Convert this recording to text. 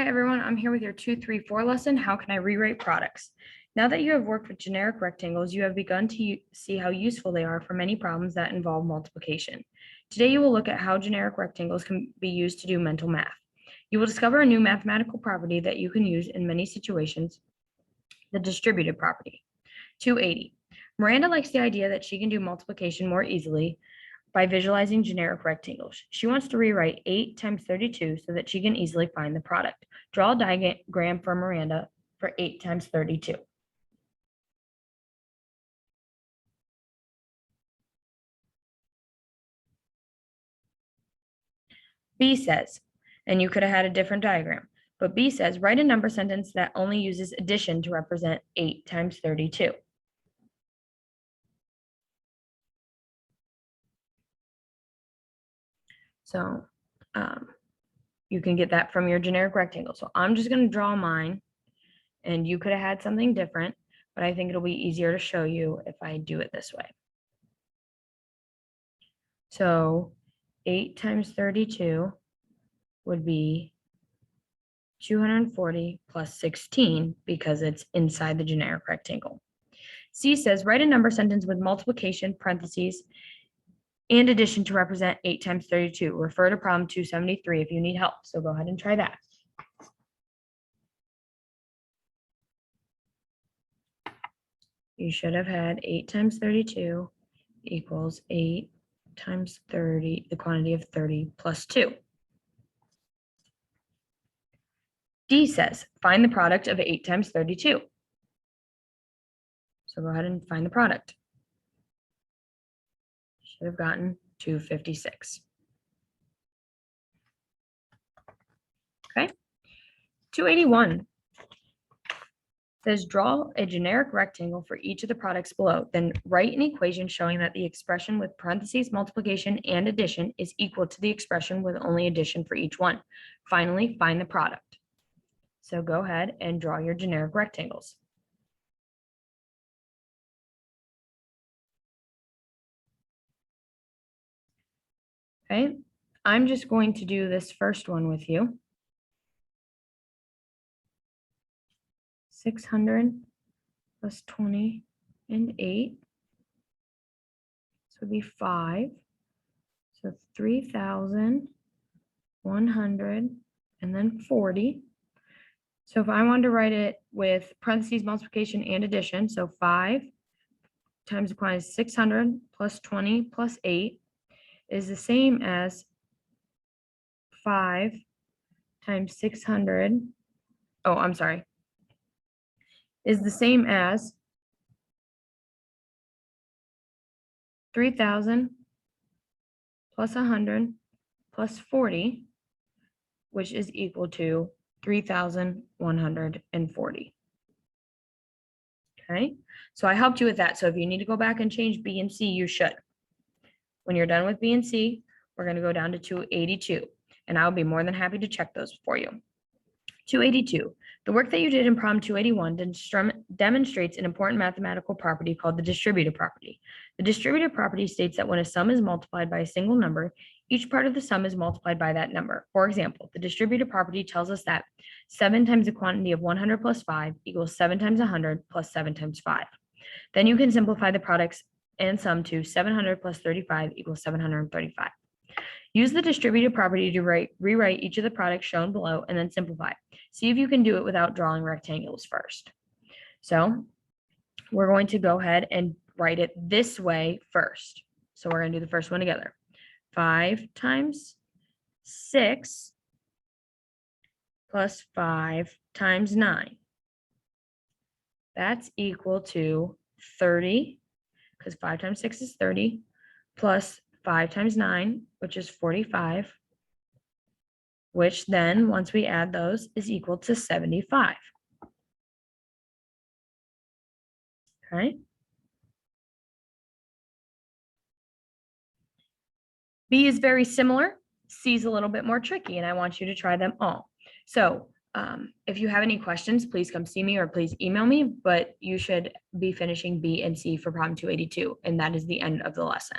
Hi everyone, I'm here with your 234 lesson, How Can I Rewrite Products? Now that you have worked with generic rectangles, you have begun to see how useful they are for many problems that involve multiplication. Today you will look at how generic rectangles can be used to do mental math. You will discover a new mathematical property that you can use in many situations, the distributive property. 280. Miranda likes the idea that she can do multiplication more easily by visualizing generic rectangles. She wants to rewrite 8 times 32 so that she can easily find the product. Draw a diagram for Miranda for 8 times 32. B says, and you could have had a different diagram, but B says, write a number sentence that only uses addition to represent 8 times 32. So you can get that from your generic rectangle. So I'm just going to draw mine, and you could have had something different, but I think it'll be easier to show you if I do it this way. So 8 times 32 would be 240 plus 16 because it's inside the generic rectangle. C says, write a number sentence with multiplication, parentheses, and addition to represent 8 times 32. Refer to problem 273 if you need help. So go ahead and try that. You should have had 8 times 32 equals 8 times 30, the quantity of 30 plus 2. D says, find the product of 8 times 32. So go ahead and find the product. Should have gotten 256. Okay. 281 says draw a generic rectangle for each of the products below. Then write an equation showing that the expression with parentheses, multiplication, and addition is equal to the expression with only addition for each one. Finally, find the product. So go ahead and draw your generic rectangles. Okay, I'm just going to do this first one with you. 600 plus 20 and 8. This would be 5. So 3,100 and then 40. So if I wanted to write it with parentheses, multiplication, and addition, so 5 times the quantity 600 plus 20 plus 8 is the same as 5 times 600. Oh, I'm sorry. Is the same as 3,000 plus 100 plus 40, which is equal to 3,140. Okay, so I helped you with that. So if you need to go back and change B and C, you should. When you're done with B and C, we're going to go down to 282, and I'll be more than happy to check those for you. 282. The work that you did in problem 281 demonstrates an important mathematical property called the distributive property. The distributive property states that when a sum is multiplied by a single number, each part of the sum is multiplied by that number. For example, the distributive property tells us that 7 times the quantity of 100 plus 5 equals 7 times 100 plus 7 times 5. Then you can simplify the products and sum to 700 plus 35 equals 735. Use the distributive property to rewrite each of the products shown below and then simplify. See if you can do it without drawing rectangles first. So we're going to go ahead and write it this way first. So we're going to do the first one together. 5 times 6 plus 5 times 9. That's equal to 30, because 5 times 6 is 30, plus 5 times 9, which is 45, which then, once we add those, is equal to 75. Okay. B is very similar. C is a little bit more tricky, and I want you to try them all. So if you have any questions, please come see me or please email me, but you should be finishing B and C for problem 282, and that is the end of the lesson.